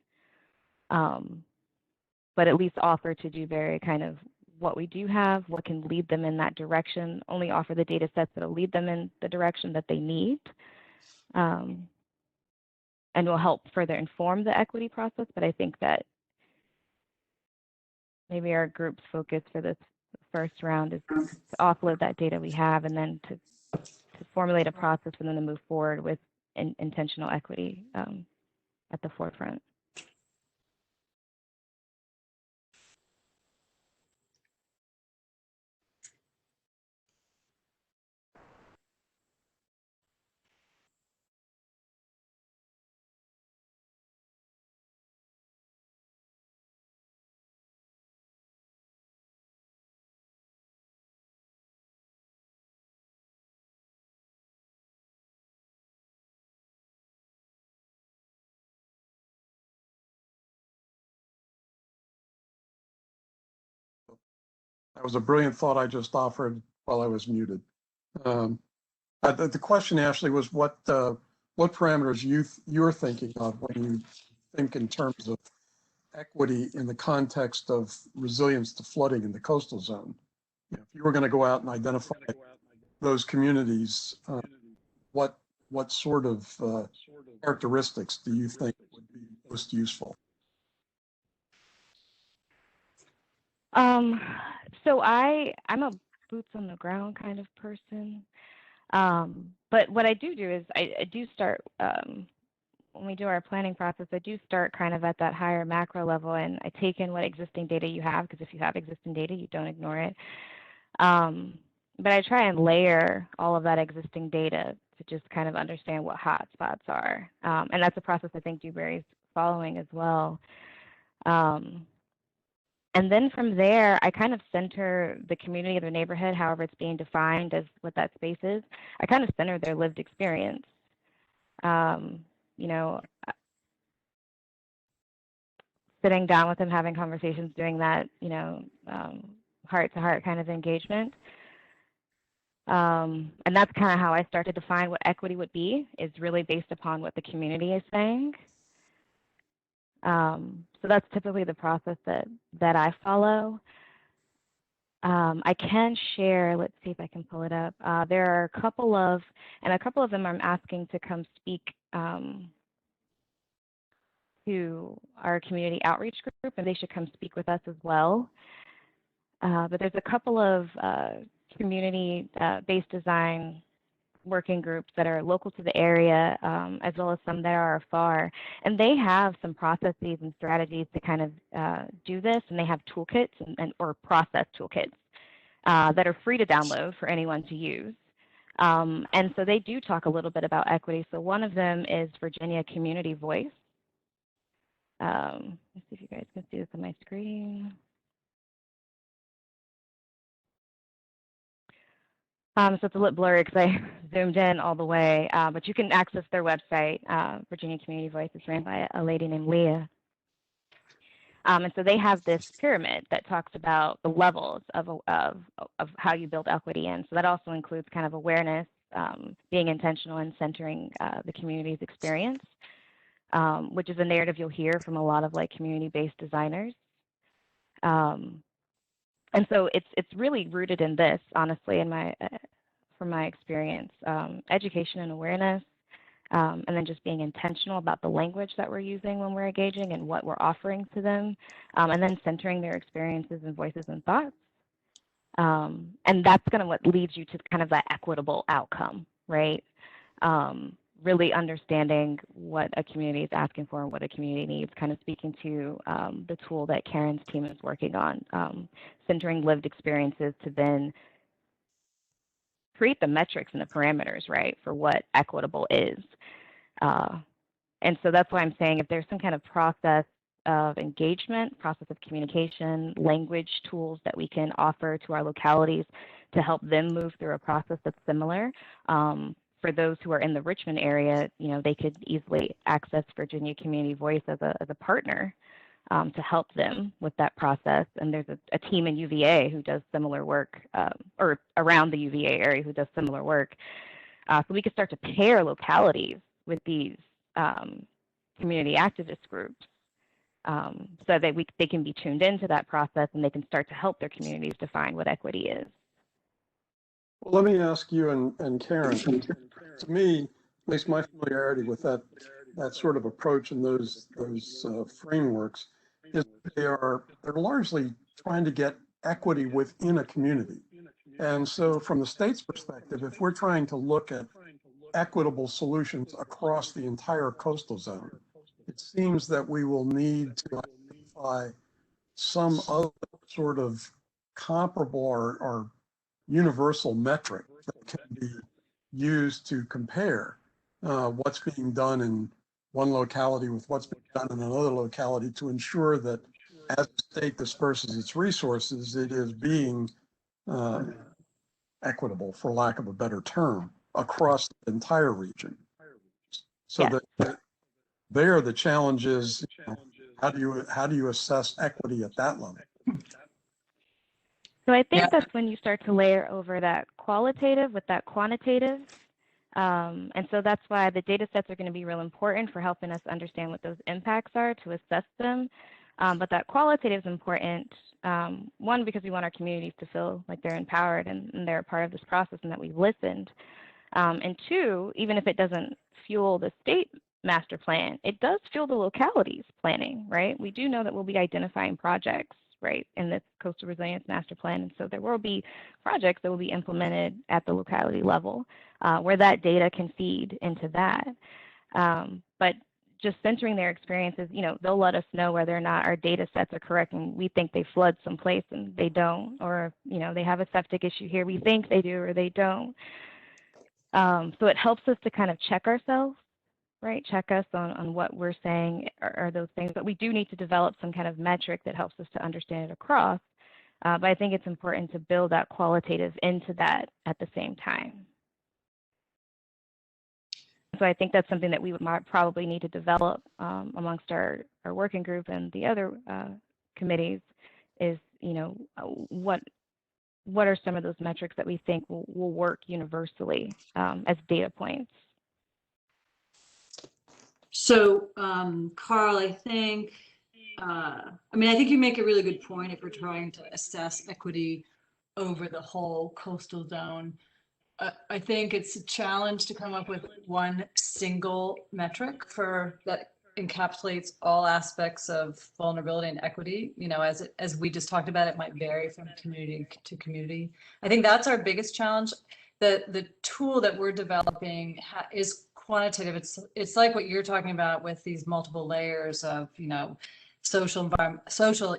But at least offer to Dewberry kind of what we do have, what can lead them in that direction, only offer the data sets that will lead them in the direction that they need, and will help further inform the equity process. But I think that maybe our group's focus for this first round is to offload that data we have, and then to formulate a process for them to move forward with intentional equity at the forefront. That was a brilliant thought I just offered while I was muted. The question, Ashley, was what parameters you're thinking of when you think in terms of equity in the context of resilience to flooding in the coastal zone. If you were going to go out and identify those communities, what sort of characteristics do you think would be most useful? So I'm a boots on the ground kind of person. But what I do is I do start when we do our planning process, I do start kind of at that higher macro level, and I take in what existing data you have, because if you have existing data, you don't ignore it. But I try and layer all of that existing data to just kind of understand what hotspots are. And that's a process I think Dewberry's following as well. And then from there, I kind of center the community of the neighborhood, however it's being defined as what that space is. I kind of center their lived experience. You know, sitting down with them, having conversations, doing that, you know, heart-to-heart kind of engagement. And that's kind of how I start to define what equity would be, is really based upon what the community is saying. So that's typically the process that I follow. I can share, let's see if I can pull it up. There are a couple of them I'm asking to come speak to our community outreach group, and they should come speak with us as well. But there's a couple of community-based design working groups that are local to the area, as well as some that are afar. And they have some processes and strategies to kind of do this, and they have toolkits or process toolkits that are free to download for anyone to use. And so they do talk a little bit about equity. So one of them is Virginia Community Voice. Let's see if you guys can see this on my screen. So it's a little blurry because I zoomed in all the way, but you can access their website. Virginia Community Voice is ran by a lady named Leah. And so they have this pyramid that talks about the levels of how you build equity in. So that also includes kind of awareness, being intentional and centering the community's experience, which is a narrative you'll hear from a lot of like community-based designers. And so it's really rooted in this, honestly, from my experience, education and awareness, and then just being intentional about the language that we're using when we're engaging and what we're offering to them, and then centering their experiences and voices and thoughts. And that's kind of what leads you to kind of that equitable outcome, right? Really understanding what a community is asking for and what a community needs, kind of speaking to the tool that Karen's team is working on, centering lived experiences to then create the metrics and the parameters, right, for what equitable is. And so that's why I'm saying if there's some kind of process of engagement, process of communication, language tools that we can offer to our localities to help them move through a process that's similar. For those who are in the Richmond area, you know, they could easily access Virginia Community Voice as a partner to help them with that process. And there's a team in UVA who does similar work, or around the UVA area who does similar work. So we could start to pair localities with these community activist groups, so that they can be tuned into that process and they can start to help their communities define what equity is. Well, let me ask you and Karen. To me, at least my familiarity with that sort of approach and those frameworks is they're largely trying to get equity within a community. And so from the state's perspective, if we're trying to look at equitable solutions across the entire coastal zone, it seems that we will need to identify some other sort of comparable or universal metric that can be used to compare what's being done in one locality with what's being done in another locality to ensure that as the state disperses its resources, it is being equitable, for lack of a better term, across the entire region. So Yes. that there, the challenge is, you know, how do you assess equity at that level? So I think Yeah. that's when you start to layer over that qualitative with that quantitative. And so that's why the data sets are going to be real important for helping us understand what those impacts are to assess them. But that qualitative is important, one, because we want our communities to feel like they're empowered and they're a part of this process and that we've listened. And two, even if it doesn't fuel the state master plan, it does fuel the localities planning, right? We do know that we'll be identifying projects, right, in this Coastal Resilience Master Plan. And so there will be projects that will be implemented at the locality level where that data can feed into that. But just centering their experiences, they'll let us know whether or not our data sets are correct and we think they flood someplace and they don't, or, they have a septic issue here, we think they do or they don't. So it helps us to kind of check ourselves, right? Check us on what we're saying are those things, but we do need to develop some kind of metric that helps us to understand it across. But I think it's important to build that qualitative into that at the same time. So I think that's something that we might probably need to develop amongst our working group and the other committees is, what are some of those metrics that we think will work universally as data points? So, Carl, I think you make a really good point if we're trying to assess equity over the whole coastal zone. I think it's a challenge to come up with one single metric that encapsulates all aspects of vulnerability and equity. As we just talked about, it might vary from community to community. I think that's our biggest challenge. The tool that we're developing is quantitative. It's like what you're talking about with these multiple layers of social,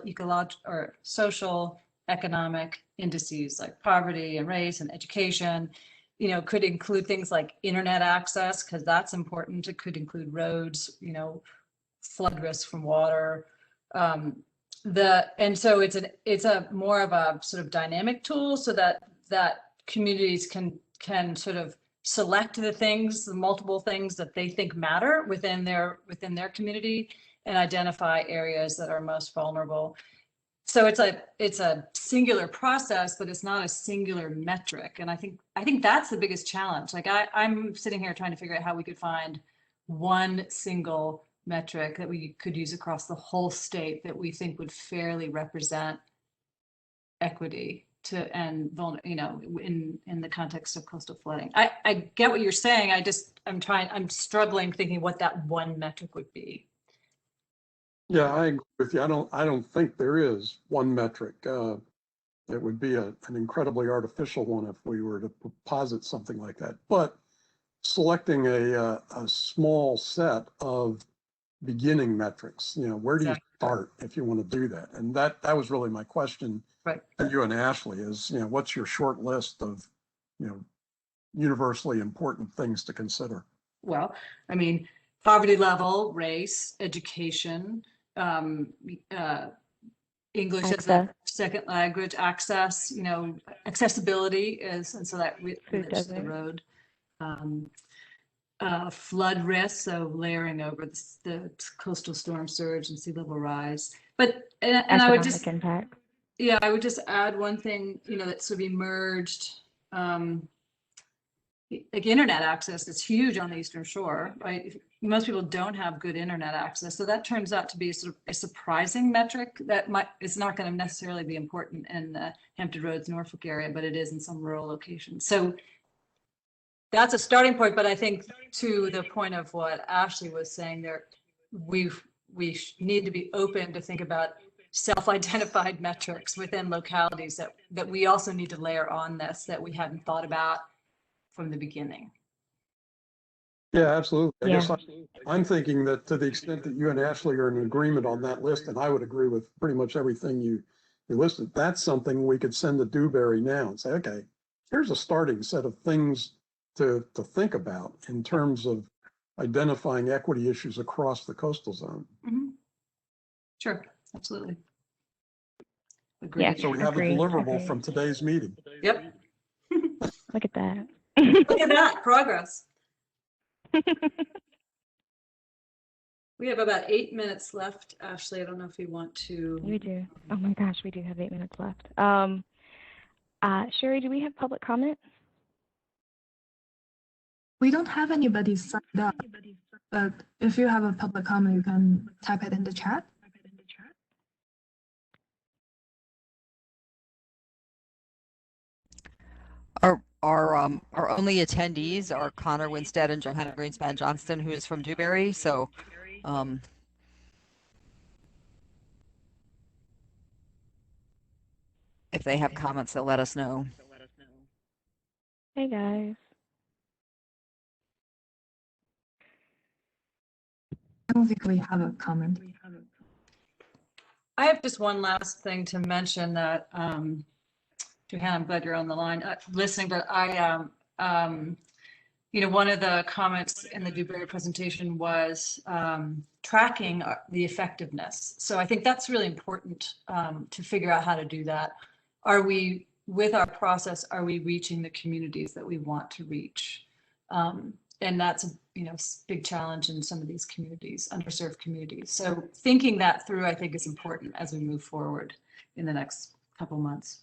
ecological, or social economic indices like poverty and race and education. Could include things like internet access, because that's important. It could include roads, flood risk from water. And so it's a more of a sort of dynamic tool, so that communities can sort of select the multiple things that they think matter within their community and identify areas that are most vulnerable. So it's a singular process, but it's not a singular metric. And I think that's the biggest challenge. Like I'm sitting here trying to figure out how we could find one single metric that we could use across the whole state that we think would fairly represent equity in the context of coastal flooding. I get what you're saying. I'm struggling thinking what that one metric would be. Yeah, I agree with you. I don't think there is one metric. It would be an incredibly artificial one if we were to posit something like that. But selecting a small set of beginning metrics, where do you start if you want to do that? And that was really my question to you and Ashley is, what's your short list of, universally important things to consider? Well, poverty level, race, education, English as a second language, access, accessibility is, and so that relates to the road. Flood risk, so layering over the coastal storm surge and sea level rise. But and I would just impact. Yeah, I would just add one thing, that sort of emerged. Like internet access is huge on the Eastern Shore, right? Most people don't have good internet access. So that turns out to be sort of a surprising metric that it's not going to necessarily be important in the Hampton Roads, Norfolk area, but it is in some rural locations. So that's a starting point. But I think to the point of what Ashley was saying we need to be open to think about self-identified metrics within localities that we also need to layer on this that we hadn't thought about from the beginning. Yeah, absolutely. I guess I'm thinking that to the extent that you and Ashley are in agreement on that list, and I would agree with pretty much everything you listed, that's something we could send to Dewberry now and say, okay, here's a starting set of things to think about in terms of identifying equity issues across the coastal zone. Mm-hmm. Sure, absolutely. Agreed. Yeah, so we have a deliverable from today's meeting. Yep. Look at that. Look at that progress. We have about 8 minutes left. Ashley, I don't know if you want to. We do. Oh my gosh, we do have 8 minutes left. Sherry, do we have public comment? We don't have anybody signed up, but if you have a public comment, you can type it in the chat. Our only attendees are Connor Winstead and Johanna Greenspan Johnston, who is from Dewberry. So, if they have comments, they'll let us know. Hey guys. I don't think we have a comment. I have just one last thing to mention that, Johanna, I'm glad you're on the line, listening, but one of the comments in the Dewberry presentation was tracking the effectiveness. So I think that's really important to figure out how to do that. With our process, are we reaching the communities that we want to reach? And that's a big challenge in some of these communities, underserved communities. So thinking that through, I think, is important as we move forward in the next couple months.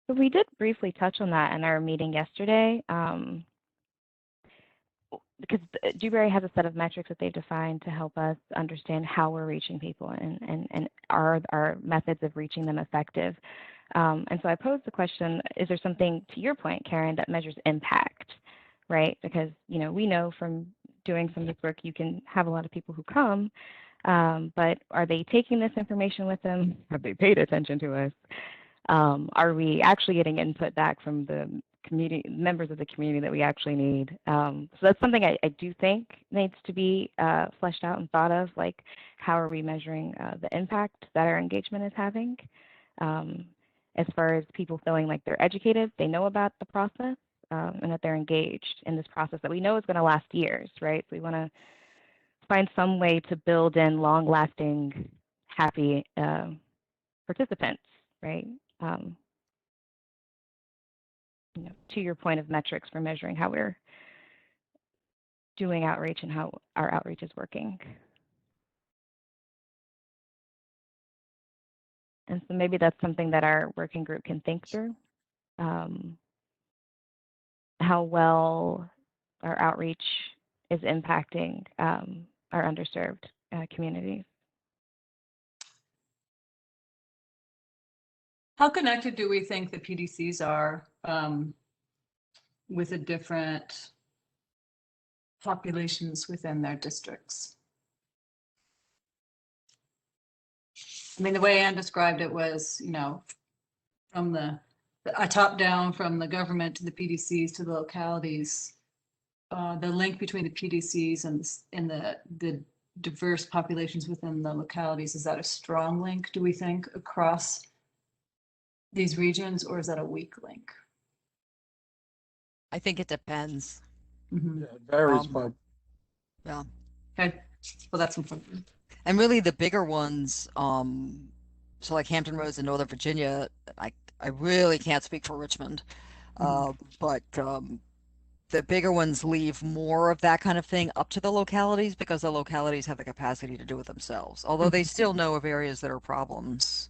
We did briefly touch on that in our meeting yesterday, because Dewberry has a set of metrics that they've defined to help us understand how we're reaching people and are our methods of reaching them effective. And so I posed the question, is there something, to your point, Karen, that measures impact, right? Because, we know from doing some of this work, you can have a lot of people who come, but are they taking this information with them? Have they paid attention to us? Are we actually getting input back from the community, members of the community that we actually need? So that's something I do think needs to be fleshed out and thought of, like how are we measuring the impact that our engagement is having? As far as people feeling like they're educated, they know about the process, and that they're engaged in this process that we know is going to last years, right? So we want to find some way to build in long-lasting, happy participants, right? To your point of metrics for measuring how we're doing outreach and how our outreach is working. And so maybe that's something that our working group can think through, how well our outreach is impacting our underserved communities. How connected do we think the PDCs are with the different populations within their districts? I mean, the way Anne described it was, from a top down from the government to the PDCs to the localities, the link between the PDCs and the diverse populations within the localities, is that a strong link, do we think, across these regions, or is that a weak link? I think it depends. Mm-hmm. Yeah, it varies by. Yeah. Okay, well, that's important. And really the bigger ones, so like Hampton Roads in Northern Virginia, I really can't speak for Richmond, but the bigger ones leave more of that kind of thing up to the localities because the localities have the capacity to do it themselves, although they still know of areas that are problems.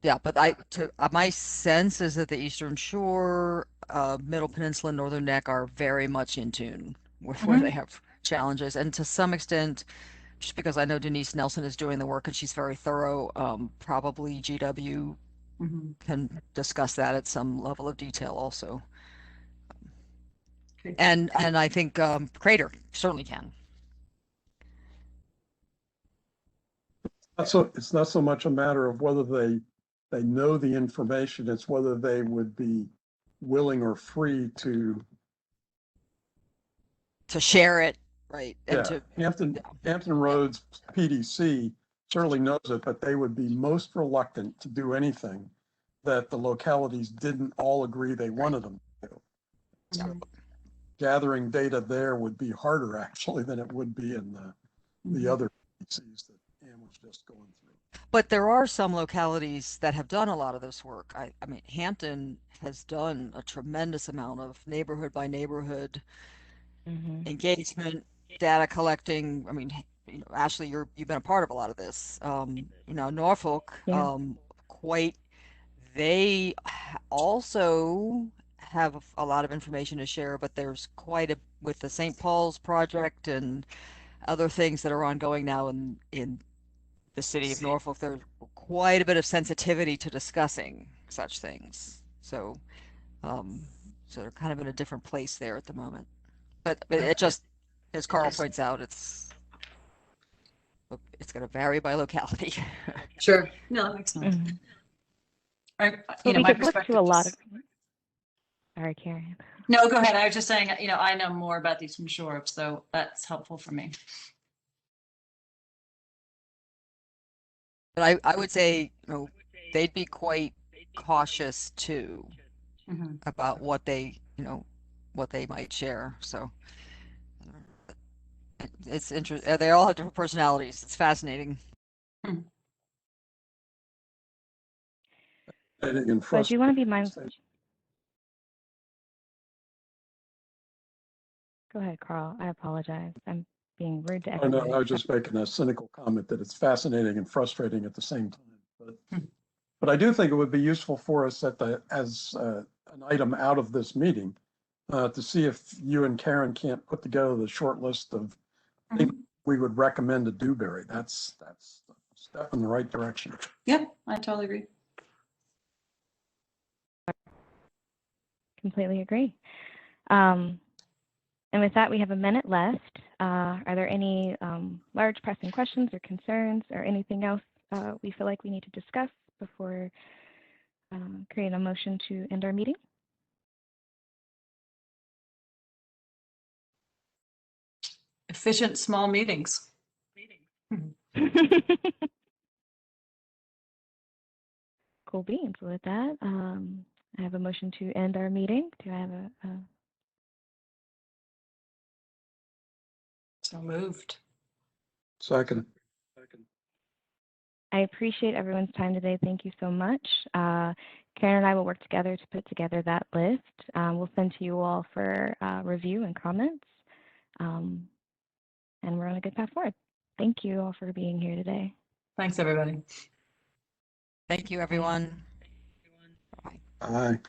Yeah, but my sense is that the Eastern Shore, Middle Peninsula, Northern Neck are very much in tune with where they have challenges, and to some extent, just because I know Denise Nelson is doing the work and she's very thorough, probably GW can discuss that at some level of detail also. Okay. And I think Crater certainly can. So it's not so much a matter of whether they know the information, it's whether they would be willing or free to share it, right? And Hampton Roads PDC certainly knows it, but they would be most reluctant to do anything that the localities didn't all agree they wanted them to do. So gathering data there would be harder actually than it would be in the other PDCs that Anne was just going through. But there are some localities that have done a lot of this work. I mean, Hampton has done a tremendous amount of neighborhood by neighborhood engagement, data collecting. I mean, Ashley, you've been a part of a lot of this. Norfolk, they also have a lot of information to share, but there's with the St. Paul's project and other things that are ongoing now in the city of Norfolk, there's quite a bit of sensitivity to discussing such things. So, so they're kind of in a different place there at the moment. But it just, as Carl points out, it's going to vary by locality. Sure. No, that makes sense. We my could look to a lot of. Sorry, Karen. No, go ahead. I was just saying, I know more about these from Shore, so that's helpful for me. But I would say, they'd be quite cautious too Mhm. about what they, what they might share. So it's interesting. They all have different personalities. It's fascinating. And So I do want to be mindful. frustrating. Go ahead, Carl. I apologize. I'm being rude to I everybody. know, I was just making a cynical comment that it's fascinating and frustrating at the same time. But I do think it would be useful for us as an item out of this meeting to see if you and Karen can't put together the short list of things we would recommend to Dewberry. That's a step in the right direction. Yep, I totally agree. Completely agree. And with that, we have a minute left. Are there any large pressing questions or concerns or anything else we feel like we need to discuss before creating a motion to end our meeting? Efficient small meetings. Cool beans. With that, I have a motion to end our meeting. Do I have a So moved. Second. I appreciate everyone's time today. Thank you so much. Karen and I will work together to put together that list. We'll send to you all for review and comments. And we're on a good path forward. Thank you all for being here today. Thanks, everybody. Thank you, everyone. Bye. Aye.